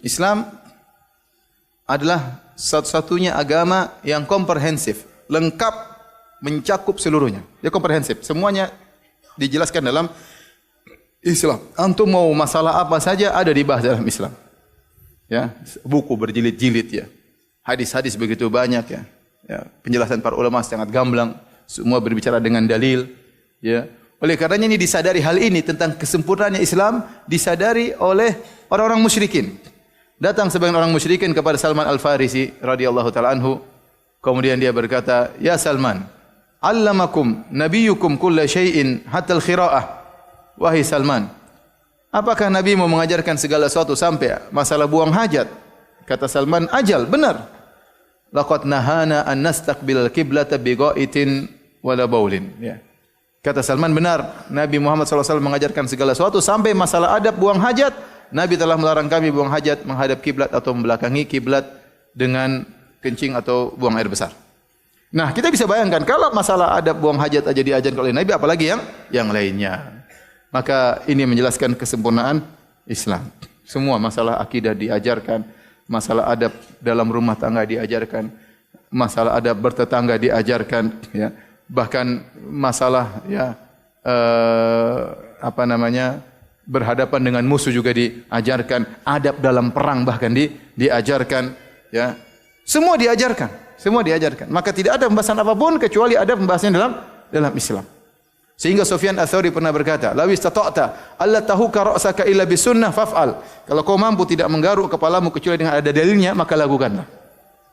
Islam adalah satu-satunya agama yang komprehensif, lengkap, mencakup seluruhnya. Dia komprehensif, semuanya dijelaskan dalam Islam. Antum mau masalah apa saja ada dibahas dalam Islam. Ya, buku berjilid-jilid ya. Hadis-hadis begitu banyak ya. Ya, penjelasan para ulama sangat gamblang, semua berbicara dengan dalil ya. Oleh karenanya ini disadari hal ini tentang kesempurnaannya Islam disadari oleh orang-orang musyrikin. Datang sebagian orang musyrikin kepada Salman Al-Farisi radhiyallahu taala anhu. Kemudian dia berkata, "Ya Salman, 'allamakum nabiyyukum kulla syai'in hatta al-qira'ah." Wahai Salman, apakah Nabi mau mengajarkan segala sesuatu sampai masalah buang hajat? Kata Salman, "Ajal, benar. Laqad nahana an nastaqbil al-qiblata bi gha'itin wala baulin." Ya. Kata Salman, benar. Nabi Muhammad SAW mengajarkan segala sesuatu sampai masalah adab buang hajat. Nabi telah melarang kami buang hajat menghadap kiblat atau membelakangi kiblat dengan kencing atau buang air besar. Nah, kita bisa bayangkan kalau masalah adab buang hajat aja diajarkan oleh Nabi, apalagi yang lainnya. Maka ini menjelaskan kesempurnaan Islam. Semua masalah akidah diajarkan, masalah adab dalam rumah tangga diajarkan, masalah adab bertetangga diajarkan, ya. Bahkan masalah berhadapan dengan musuh juga diajarkan, adab dalam perang bahkan diajarkan, ya. Semua diajarkan. Maka tidak ada pembahasan apapun kecuali ada pembahasan dalam Islam. Sehingga Sufyan Ats-Tsauri pernah berkata, "Law istata'ta alla tahuka ra'saka illa bisunnah faf'al." Kalau kau mampu tidak menggaruk kepalamu kecuali dengan ada dalilnya, maka lakukanlah.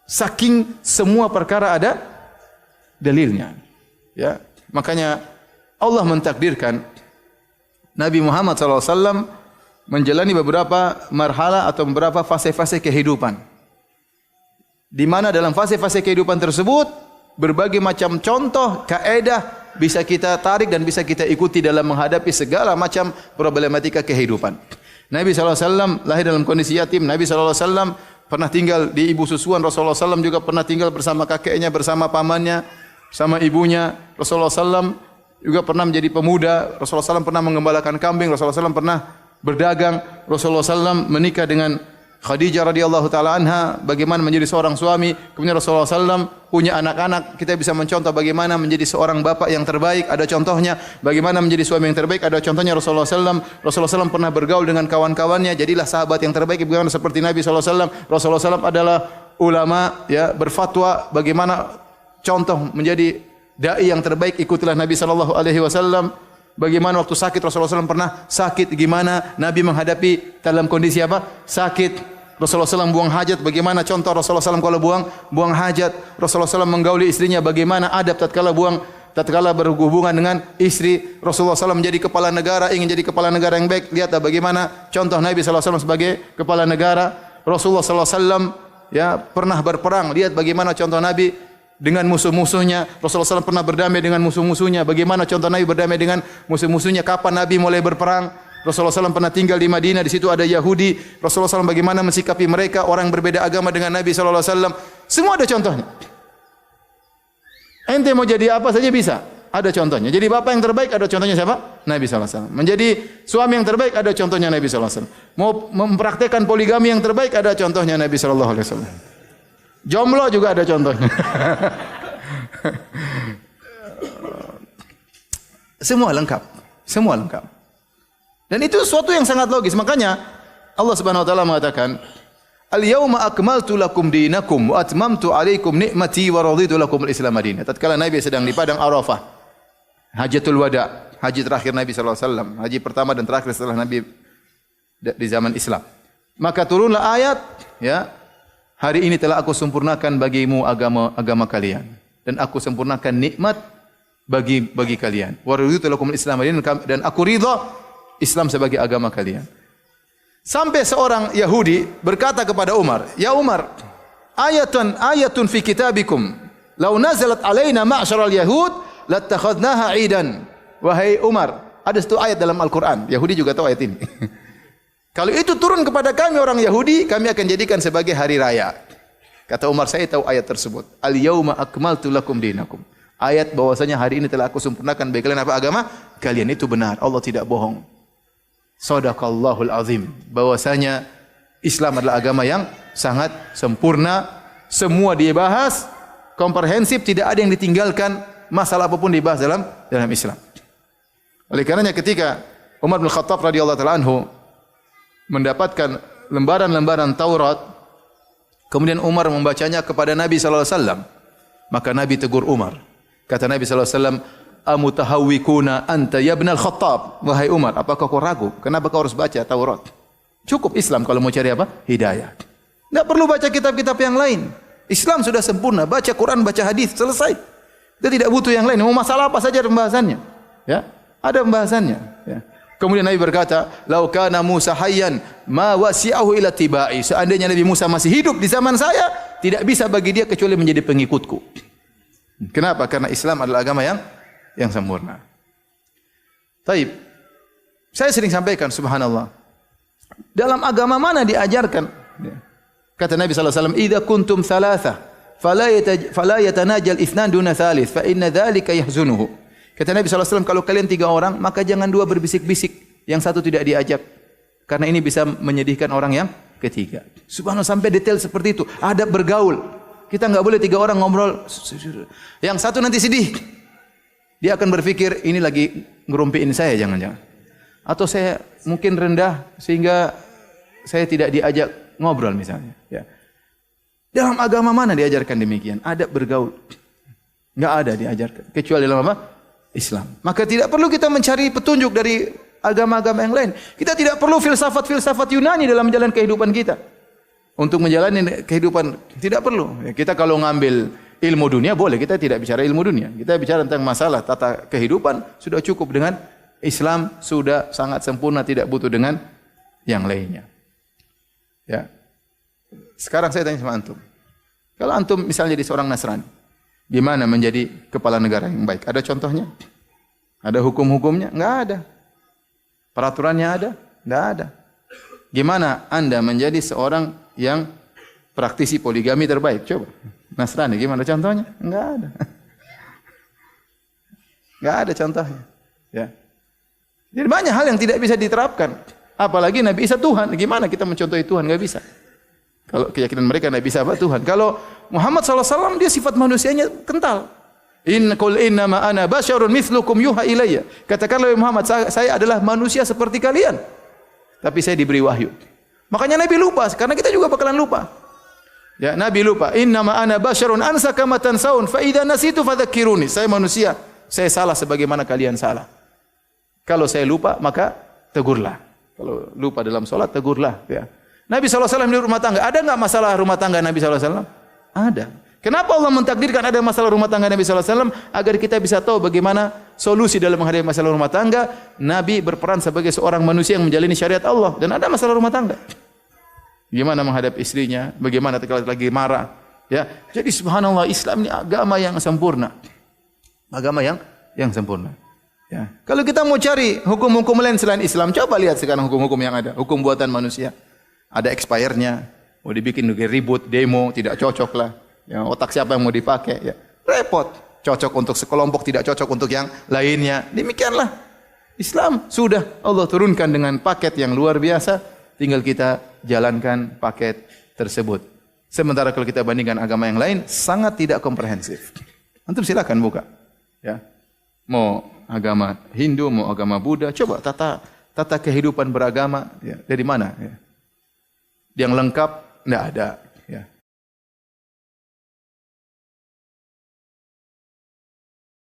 Saking semua perkara ada dalilnya. Ya, makanya Allah mentakdirkan Nabi Muhammad SAW menjalani beberapa marhala atau beberapa fase-fase kehidupan. Di mana dalam fase-fase kehidupan tersebut berbagai macam contoh, kaedah bisa kita tarik dan bisa kita ikuti dalam menghadapi segala macam problematika kehidupan. Nabi SAW lahir dalam kondisi yatim. Nabi SAW pernah tinggal di ibu susuan. Rasulullah SAW juga pernah tinggal bersama kakeknya, bersama pamannya, sama ibunya. Rasulullah SAW juga pernah menjadi pemuda. Rasulullah SAW pernah mengembalakan kambing. Rasulullah SAW pernah berdagang. Rasulullah SAW menikah dengan Khadijah radhiyallahu taala anha, bagaimana menjadi seorang suami. Kemudian Rasulullah SAW punya anak-anak. Kita bisa mencontoh bagaimana menjadi seorang bapak yang terbaik. Ada contohnya. Bagaimana menjadi suami yang terbaik. Ada contohnya Rasulullah SAW. Rasulullah SAW pernah bergaul dengan kawan-kawannya. Jadilah sahabat yang terbaik. Bagaimana seperti Nabi SAW. Rasulullah SAW adalah ulama, ya, berfatwa. Bagaimana contoh menjadi dai yang terbaik, ikutilah Nabi sallallahu alaihi wasallam. Bagaimana waktu sakit Rasulullah SAW pernah sakit, gimana Nabi menghadapi dalam kondisi apa? Sakit. Rasulullah SAW buang hajat, bagaimana contoh Rasulullah SAW kalau buang hajat. Rasulullah SAW menggauli istrinya, bagaimana adab tatkala berhubungan dengan istri. Rasulullah SAW menjadi kepala negara, ingin jadi kepala negara yang baik. Lihatlah bagaimana contoh Nabi SAW sebagai kepala negara. Rasulullah SAW ya pernah berperang. Lihat bagaimana contoh Nabi dengan musuh-musuhnya. Rasulullah SAW pernah berdamai dengan musuh-musuhnya. Bagaimana contoh Nabi berdamai dengan musuh-musuhnya? Kapan Nabi mulai berperang? Rasulullah SAW pernah tinggal di Madinah. Di situ ada Yahudi. Rasulullah SAW bagaimana mensikapi mereka, orang yang berbeda agama dengan Nabi SAW. Semua ada contohnya. Ente mau jadi apa saja bisa. Ada contohnya. Jadi bapak yang terbaik ada contohnya siapa? Nabi SAW. Menjadi suami yang terbaik ada contohnya Nabi SAW. Mau mempraktekkan poligami yang terbaik ada contohnya Nabi SAW. Jomblo juga ada contohnya. Semua lengkap. Dan itu sesuatu yang sangat logis. Makanya Allah Subhanahu wa taala mengatakan, "Al-yauma akmaltu lakum dinakum wa atmamtu 'alaikum ni'mati wa raditu lakum al-Islam madinan." Tatkala Nabi sedang di padang Arafah, Hajatul Wada, haji terakhir Nabi sallallahu alaihi wasallam, haji pertama dan terakhir setelah Nabi di zaman Islam. Maka turunlah ayat, ya, hari ini telah aku sempurnakan bagimu agama kalian dan aku sempurnakan nikmat bagi kalian. Wa raditu lakum al-Islam madinan, dan aku ridha Islam sebagai agama kalian. Sampai seorang Yahudi berkata kepada Umar, "Ya Umar, ayatun fi kitabikum, law nazalat alaina ma'syaral yahud lattakhadnaha 'idan." Wahai Umar, ada satu ayat dalam Al-Qur'an. Yahudi juga tahu ayat ini. Kalau itu turun kepada kami orang Yahudi, kami akan jadikan sebagai hari raya. Kata Umar, saya tahu ayat tersebut. Al-yauma akmaltu lakum dinakum. Ayat bahwasanya hari ini telah aku sempurnakan bagi kalian apa agama kalian. Itu benar. Allah tidak bohong. Shadaqallahul azim. Bahwasanya Islam adalah agama yang sangat sempurna, semua dibahas, komprehensif, tidak ada yang ditinggalkan, masalah apapun dibahas dalam Islam. Oleh karenanya ketika Umar bin Khattab radhiyallahu taala anhu mendapatkan lembaran-lembaran Taurat, kemudian Umar membacanya kepada Nabi sallallahu alaihi wasallam, maka Nabi tegur Umar. Kata Nabi sallallahu alaihi wasallam, "Amutahawwikuna anta ya ibnal Khattab?" Wahai Umar, apakah kau ragu? Kenapa kau harus baca Taurat? Cukup Islam kalau mau cari apa? Hidayah. Tidak perlu baca kitab-kitab yang lain. Islam sudah sempurna, baca Quran, baca hadis, selesai. Kita tidak butuh yang lain. Mau masalah apa saja ada pembahasannya. Ya, ada pembahasannya. Ya. Kemudian Nabi berkata, "Lau kana Musa hayyan ma wasi'ahu ila tibai." Seandainya Nabi Musa masih hidup di zaman saya, tidak bisa bagi dia kecuali menjadi pengikutku. Kenapa? Karena Islam adalah agama yang sempurna. Taib. Saya sering sampaikan, subhanallah. Dalam agama mana diajarkan? Kata Nabi sallallahu alaihi wasallam, "Idza kuntum thalatha fala yatanajal itsnan duna thalith fa inna dzalika yahzunuhu." Kata Nabi sallallahu alaihi wasallam, kalau kalian 3 orang, maka jangan 2 berbisik-bisik, yang satu tidak diajak. Karena ini bisa menyedihkan orang yang ketiga. Subhanallah, sampai detail seperti itu. Adab bergaul. Kita enggak boleh 3 orang ngobrol. Yang satu nanti sedih. Dia akan berpikir, ini lagi ngerumpiin saya, jangan-jangan. Atau saya mungkin rendah sehingga saya tidak diajak ngobrol misalnya. Ya. Dalam agama mana diajarkan demikian? Adab bergaul. Enggak ada diajarkan. Kecuali dalam apa? Islam. Maka tidak perlu kita mencari petunjuk dari agama-agama yang lain. Kita tidak perlu filsafat-filsafat Yunani dalam menjalani kehidupan kita. Untuk menjalani kehidupan tidak perlu. Kita kalau ngambil ilmu dunia boleh, kita tidak bicara ilmu dunia. Kita bicara tentang masalah tata kehidupan, sudah cukup dengan Islam, sudah sangat sempurna, tidak butuh dengan yang lainnya. Ya. Sekarang saya tanya sama antum. Kalau antum misalnya jadi seorang Nasrani, gimana menjadi kepala negara yang baik? Ada contohnya? Ada hukum-hukumnya? Enggak ada. Peraturannya ada? Enggak ada. Gimana Anda menjadi seorang yang praktisi poligami terbaik? Coba. Nasrani gimana contohnya? Enggak ada. Enggak ada contohnya. Ya. Jadi banyak hal yang tidak bisa diterapkan. Apalagi Nabi Isa Tuhan. Gimana kita mencontohi Tuhan? Enggak bisa. Kalau keyakinan mereka Nabi Isa apa Tuhan. Kalau Muhammad SAW dia sifat manusianya kental. Qul innama ana basyarun mithlukum yuha ilayya. Katakanlah Muhammad, saya adalah manusia seperti kalian. Tapi saya diberi wahyu. Makanya Nabi lupa, karena kita juga bakalan lupa. Ya, Nabi lupa. Innama ana basyarun ansa kama tansaun fa idza nasitu fadzakkiruni. Saya manusia, saya salah sebagaimana kalian salah. Kalau saya lupa, maka tegurlah. Kalau lupa dalam salat, tegurlah, ya. Nabi SAW di rumah tangga, ada enggak masalah rumah tangga Nabi SAW? Ada. Kenapa Allah mentakdirkan ada masalah rumah tangga Nabi SAW? Agar kita bisa tahu bagaimana solusi dalam menghadapi masalah rumah tangga. Nabi berperan sebagai seorang manusia yang menjalani syariat Allah. Dan ada masalah rumah tangga. Bagaimana menghadapi istrinya, bagaimana kalau lagi marah. Ya, jadi subhanallah, Islam ini agama yang sempurna. Agama yang sempurna. Ya. Kalau kita mau cari hukum-hukum lain selain Islam, coba lihat sekarang hukum-hukum yang ada. Hukum buatan manusia. Ada expirednya, mau dibikin ribut, demo, tidak cocok lah. Ya, otak siapa yang mau dipakai? Ya, repot. Cocok untuk sekelompok, tidak cocok untuk yang lainnya. Demikianlah. Islam sudah Allah turunkan dengan paket yang luar biasa. Tinggal kita jalankan paket tersebut. Sementara kalau kita bandingkan agama yang lain, sangat tidak komprehensif. Antum silakan buka. Ya. Mau agama Hindu, mau agama Buddha, coba tata kehidupan beragama. Ya. Dari mana? Ya. Yang lengkap, tidak ada.